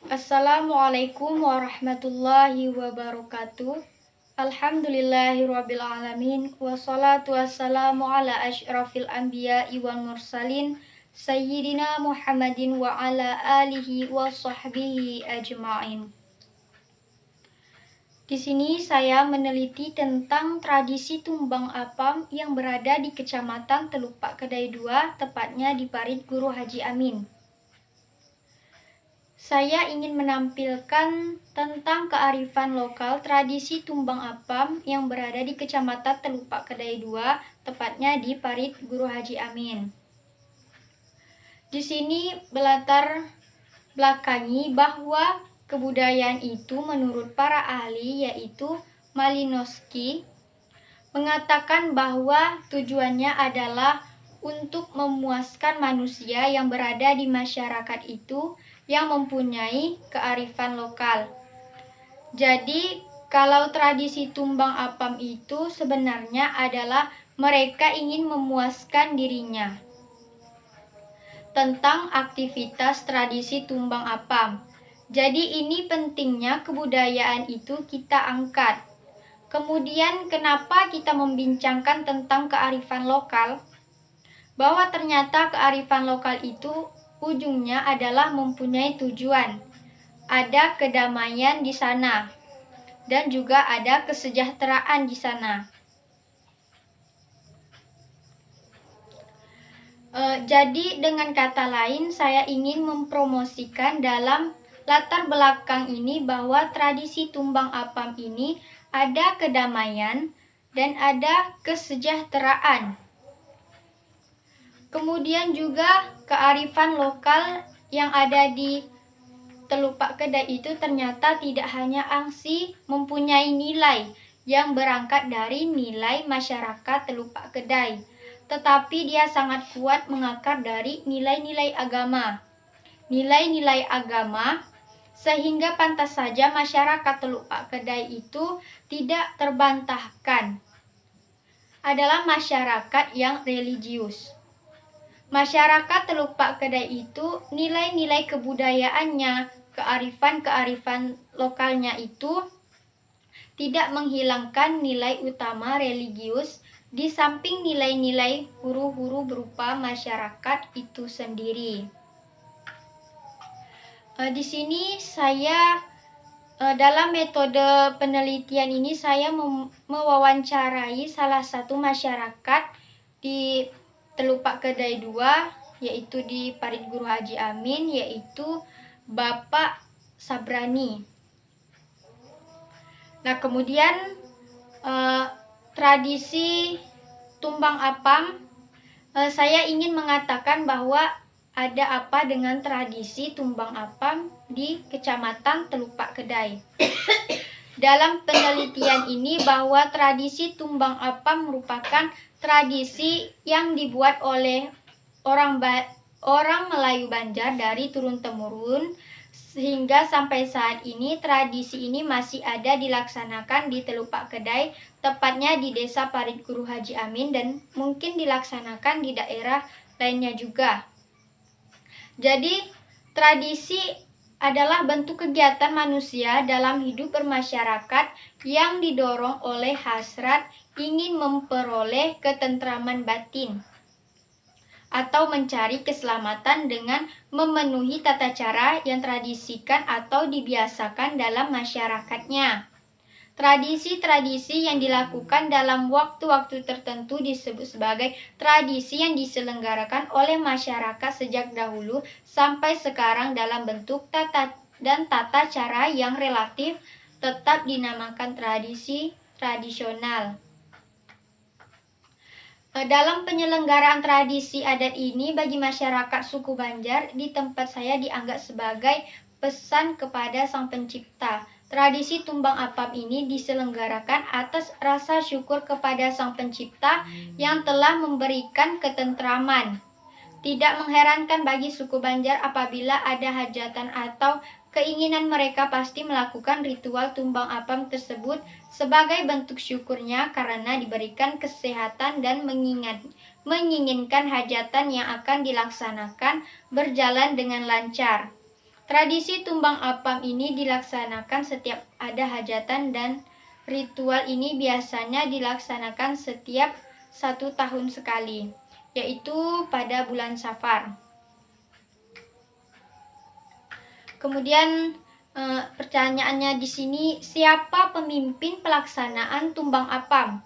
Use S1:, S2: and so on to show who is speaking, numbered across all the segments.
S1: Assalamualaikum warahmatullahi wabarakatuh. Alhamdulillahirabbil alamin wassalatu wassalamu ala asyrafil anbiya'i wal mursalin sayyidina Muhammadin wa ala alihi wa sahbihi ajma'in. Di sini saya meneliti tentang tradisi tumbang apam yang berada di Kecamatan Teluk Pak Kedai 2, tepatnya di Parit Guru Haji Amin. Saya ingin menampilkan tentang kearifan lokal tradisi tumbang apam yang berada di Kecamatan Teluk Pak Kedai 2, tepatnya di Parit Guru Haji Amin. Di sini belatar belakangi bahwa kebudayaan itu menurut para ahli yaitu Malinowski mengatakan bahwa tujuannya adalah untuk memuaskan manusia yang berada di masyarakat itu yang mempunyai kearifan lokal. Jadi, kalau tradisi tumbang apam itu sebenarnya adalah mereka ingin memuaskan dirinya. Tentang aktivitas tradisi tumbang apam. Jadi, ini pentingnya kebudayaan itu kita angkat. Kemudian, kenapa kita membincangkan tentang kearifan lokal? Bahwa ternyata kearifan lokal itu ujungnya adalah mempunyai tujuan. Ada kedamaian di sana dan juga ada kesejahteraan di sana. Jadi dengan kata lain saya ingin mempromosikan dalam latar belakang ini bahwa tradisi tumbang apam ini ada kedamaian dan ada kesejahteraan. Kemudian juga kearifan lokal yang ada di Teluk Pak Kedai itu ternyata tidak hanya angsi mempunyai nilai yang berangkat dari nilai masyarakat Teluk Pak Kedai, tetapi dia sangat kuat mengakar dari nilai-nilai agama. Nilai-nilai agama sehingga pantas saja masyarakat Teluk Pak Kedai itu tidak terbantahkan. Adalah masyarakat yang religius. Masyarakat Teluk Pak Kedai itu nilai-nilai kebudayaannya, kearifan-kearifan lokalnya itu tidak menghilangkan nilai utama religius di samping nilai-nilai huru-huru berupa masyarakat itu sendiri. Di sini saya dalam metode penelitian ini saya mewawancarai salah satu masyarakat di Teluk Pak Kedai 2, yaitu di Parit Guru Haji Amin, yaitu Bapak Sabrani. Nah, kemudian tradisi tumbang apam, saya ingin mengatakan bahwa ada apa dengan tradisi tumbang apam di Kecamatan Teluk Pak Kedai. Dalam penelitian ini bahwa tradisi tumbang apam merupakan tradisi yang dibuat oleh orang Melayu Banjar dari turun-temurun sehingga sampai saat ini tradisi ini masih ada dilaksanakan di Teluk Pak Kedai, tepatnya di Desa Parit Guru Haji Amin dan mungkin dilaksanakan di daerah lainnya juga. Jadi tradisi adalah bentuk kegiatan manusia dalam hidup bermasyarakat yang didorong oleh hasrat ingin memperoleh ketentraman batin atau mencari keselamatan dengan memenuhi tata cara yang tradisikan atau dibiasakan dalam masyarakatnya. Tradisi-tradisi yang dilakukan dalam waktu-waktu tertentu disebut sebagai tradisi yang diselenggarakan oleh masyarakat sejak dahulu sampai sekarang dalam bentuk tata cara yang relatif tetap dinamakan tradisi tradisional. Dalam penyelenggaraan tradisi adat ini bagi masyarakat suku Banjar di tempat saya dianggap sebagai pesan kepada Sang Pencipta. Tradisi tumbang apam ini diselenggarakan atas rasa syukur kepada Sang Pencipta yang telah memberikan ketentraman. Tidak mengherankan bagi suku Banjar apabila ada hajatan atau keinginan mereka pasti melakukan ritual tumbang apam tersebut sebagai bentuk syukurnya karena diberikan kesehatan dan menginginkan hajatan yang akan dilaksanakan berjalan dengan lancar. Tradisi tumbang apam ini dilaksanakan setiap ada hajatan dan ritual ini biasanya dilaksanakan setiap 1 tahun sekali, yaitu pada bulan Safar. Kemudian pertanyaannya di sini, siapa pemimpin pelaksanaan tumbang apam?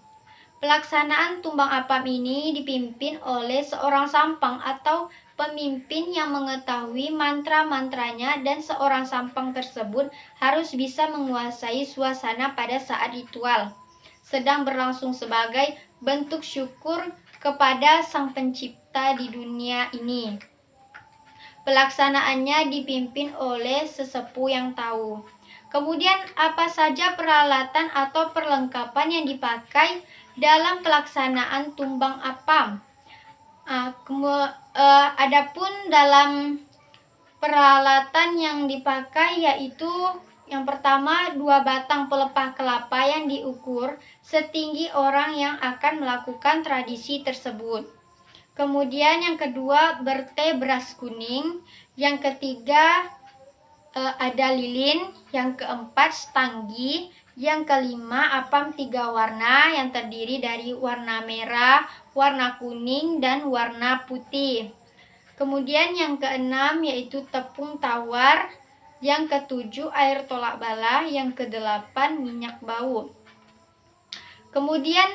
S1: Pelaksanaan tumbang apam ini dipimpin oleh seorang sampang atau pemimpin yang mengetahui mantra-mantranya, dan seorang sampang tersebut harus bisa menguasai suasana pada saat ritual sedang berlangsung sebagai bentuk syukur kepada Sang Pencipta di dunia ini. Pelaksanaannya dipimpin oleh sesepuh yang tahu. Kemudian, apa saja peralatan atau perlengkapan yang dipakai dalam pelaksanaan tumbang apam? Adapun dalam peralatan yang dipakai yaitu yang pertama 2 batang pelepah kelapa yang diukur setinggi orang yang akan melakukan tradisi tersebut. Kemudian yang kedua berteh beras kuning, yang ketiga ada lilin, yang keempat stanggi, yang kelima apam 3 warna yang terdiri dari warna merah, warna kuning, dan warna putih. Kemudian yang keenam yaitu tepung tawar, yang ketujuh air tolak bala, yang kedelapan minyak bau. Kemudian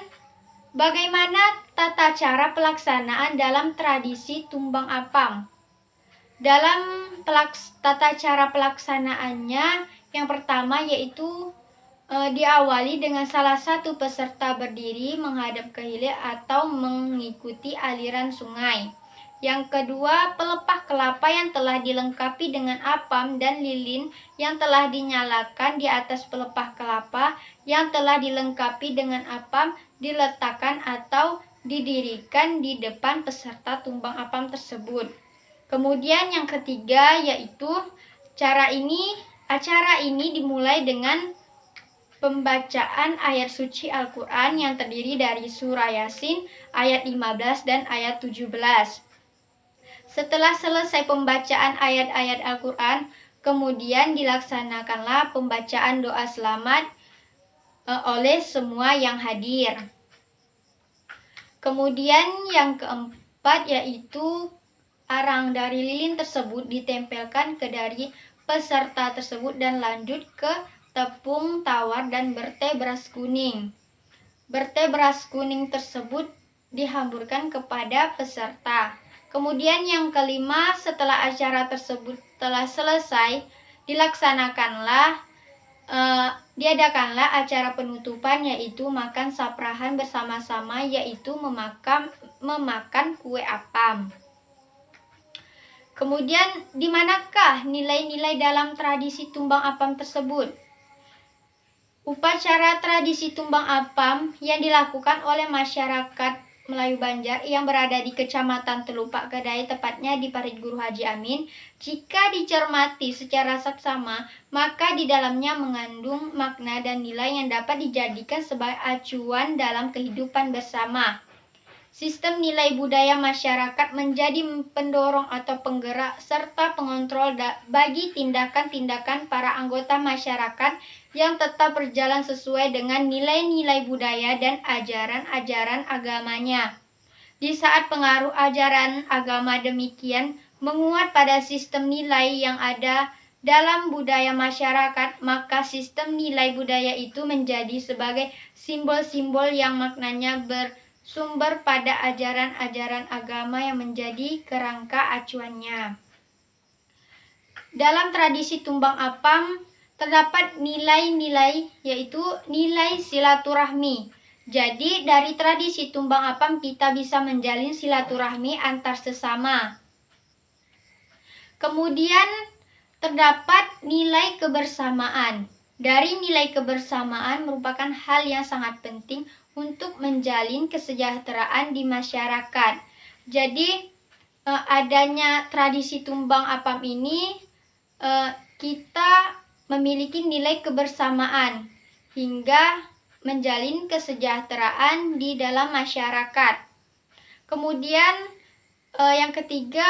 S1: bagaimana tata cara pelaksanaan dalam tradisi tumbang apam? Dalam tata cara pelaksanaannya, yang pertama yaitu diawali dengan salah satu peserta berdiri menghadap ke hilir atau mengikuti aliran sungai. Yang kedua, pelepah kelapa yang telah dilengkapi dengan apam dan lilin yang telah dinyalakan di atas pelepah kelapa yang telah dilengkapi dengan apam diletakkan atau didirikan di depan peserta tumbang apam tersebut. Kemudian yang ketiga yaitu acara ini dimulai dengan pembacaan ayat suci Al-Quran yang terdiri dari surah Yasin ayat 15 dan ayat 17. Setelah selesai pembacaan ayat-ayat Al-Quran, kemudian dilaksanakanlah pembacaan doa selamat oleh semua yang hadir. Kemudian yang keempat yaitu arang dari lilin tersebut ditempelkan ke dari peserta tersebut dan lanjut ke tepung tawar dan berteh beras kuning. Berteh beras kuning tersebut dihamburkan kepada peserta. Kemudian yang kelima, setelah acara tersebut telah selesai, diadakanlah acara penutupan yaitu makan saprahan bersama-sama, yaitu memakan kue apam. Kemudian di manakah nilai-nilai dalam tradisi tumbang apam tersebut? Upacara tradisi tumbang apam yang dilakukan oleh masyarakat Melayu Banjar yang berada di Kecamatan Telupak Kedai, tepatnya di Parit Guru Haji Amin, jika dicermati secara saksama, maka di dalamnya mengandung makna dan nilai yang dapat dijadikan sebagai acuan dalam kehidupan bersama. Sistem nilai budaya masyarakat menjadi pendorong atau penggerak serta pengontrol bagi tindakan-tindakan para anggota masyarakat yang tetap berjalan sesuai dengan nilai-nilai budaya dan ajaran-ajaran agamanya. Di saat pengaruh ajaran agama demikian menguat pada sistem nilai yang ada dalam budaya masyarakat, maka sistem nilai budaya itu menjadi sebagai simbol-simbol yang maknanya bersumber pada ajaran-ajaran agama yang menjadi kerangka acuannya. Dalam tradisi tumbang apam terdapat nilai-nilai yaitu nilai silaturahmi. Jadi dari tradisi tumbang apam kita bisa menjalin silaturahmi antar sesama. Kemudian terdapat nilai kebersamaan. Dari nilai kebersamaan merupakan hal yang sangat penting untuk menjalin kesejahteraan di masyarakat. Jadi adanya tradisi tumbang apam ini kita memiliki nilai kebersamaan hingga menjalin kesejahteraan di dalam masyarakat. Kemudian yang ketiga,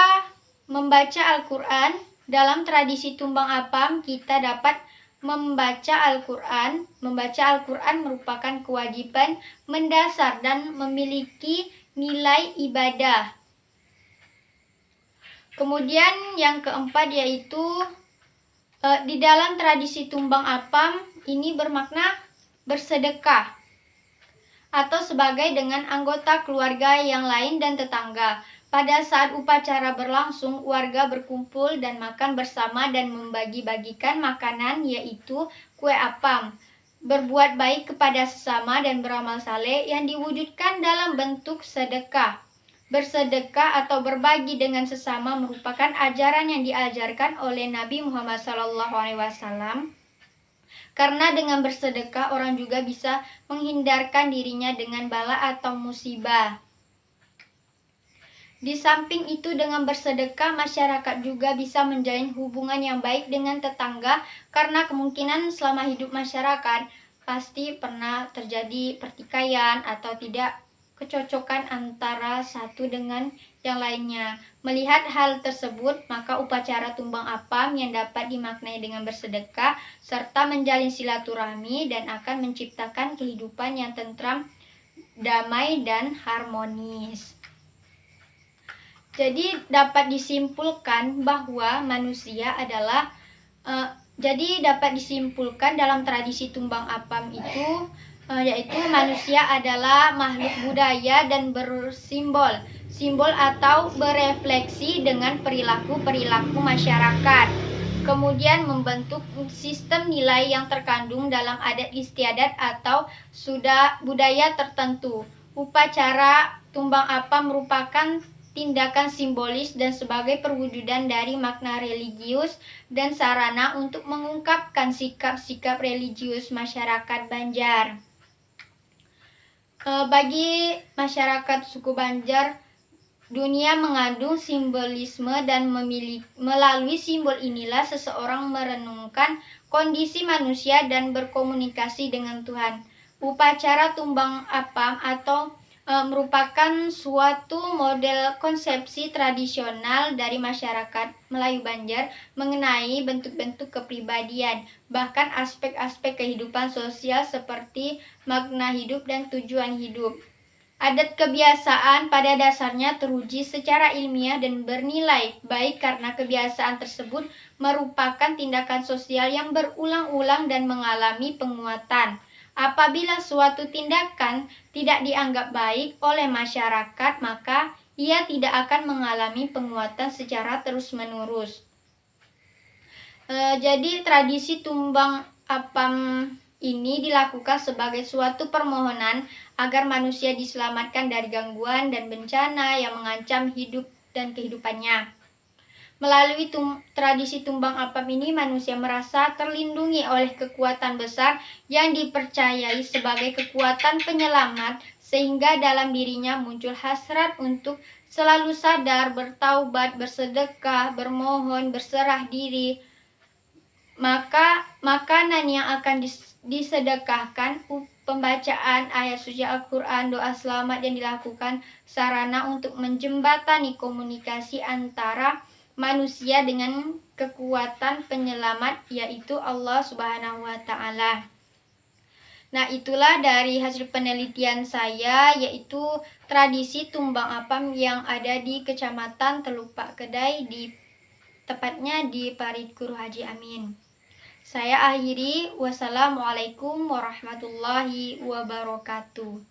S1: membaca Al-Quran Dalam tradisi tumbang apam kita dapat membaca Al-Quran. Membaca Al-Quran merupakan kewajiban mendasar dan memiliki nilai ibadah. Kemudian yang keempat yaitu di dalam tradisi tumbang apam ini bermakna bersedekah atau sebagai dengan anggota keluarga yang lain dan tetangga. Pada saat upacara berlangsung, warga berkumpul dan makan bersama dan membagi-bagikan makanan yaitu kue apam. Berbuat baik kepada sesama dan beramal saleh yang diwujudkan dalam bentuk sedekah. Bersedekah atau berbagi dengan sesama merupakan ajaran yang diajarkan oleh Nabi Muhammad SAW. Karena dengan bersedekah orang juga bisa menghindarkan dirinya dengan bala atau musibah. Di samping itu dengan bersedekah masyarakat juga bisa menjalin hubungan yang baik dengan tetangga karena kemungkinan selama hidup masyarakat pasti pernah terjadi pertikaian atau tidak kecocokan antara satu dengan yang lainnya. Melihat hal tersebut, maka upacara tumbang apam yang dapat dimaknai dengan bersedekah serta menjalin silaturahmi dan akan menciptakan kehidupan yang tentram, damai, dan harmonis. Jadi dapat disimpulkan bahwa manusia adalah dalam tradisi tumbang apam itu yaitu manusia adalah makhluk budaya dan bersimbol atau berefleksi dengan perilaku masyarakat. Kemudian membentuk sistem nilai yang terkandung dalam adat istiadat atau sudah budaya tertentu. Upacara tumbang apam merupakan tindakan simbolis dan sebagai perwujudan dari makna religius dan sarana untuk mengungkapkan sikap-sikap religius masyarakat Banjar. Bagi masyarakat suku Banjar, dunia mengandung simbolisme dan melalui simbol inilah seseorang merenungkan kondisi manusia dan berkomunikasi dengan Tuhan. Upacara tumbang apam atau merupakan suatu model konsepsi tradisional dari masyarakat Melayu Banjar mengenai bentuk-bentuk kepribadian, bahkan aspek-aspek kehidupan sosial seperti makna hidup dan tujuan hidup. Adat kebiasaan pada dasarnya teruji secara ilmiah dan bernilai baik karena kebiasaan tersebut merupakan tindakan sosial yang berulang-ulang dan mengalami penguatan. Apabila suatu tindakan tidak dianggap baik oleh masyarakat, maka ia tidak akan mengalami penguatan secara terus-menerus. Jadi tradisi tumbang apam ini dilakukan sebagai suatu permohonan agar manusia diselamatkan dari gangguan dan bencana yang mengancam hidup dan kehidupannya. Melalui tradisi tumbang apam ini manusia merasa terlindungi oleh kekuatan besar yang dipercayai sebagai kekuatan penyelamat sehingga dalam dirinya muncul hasrat untuk selalu sadar, bertaubat, bersedekah, bermohon, berserah diri. Maka makanan yang akan disedekahkan, pembacaan ayat suci Al-Quran, doa selamat yang dilakukan sarana untuk menjembatani komunikasi antara manusia dengan kekuatan penyelamat yaitu Allah Subhanahu wa Ta'ala. Nah, itulah dari hasil penelitian saya yaitu tradisi tumbang apam yang ada di Kecamatan Telupak Kedai, tepatnya di Parit Guru Haji Amin. Saya akhiri, wassalamualaikum warahmatullahi wabarakatuh.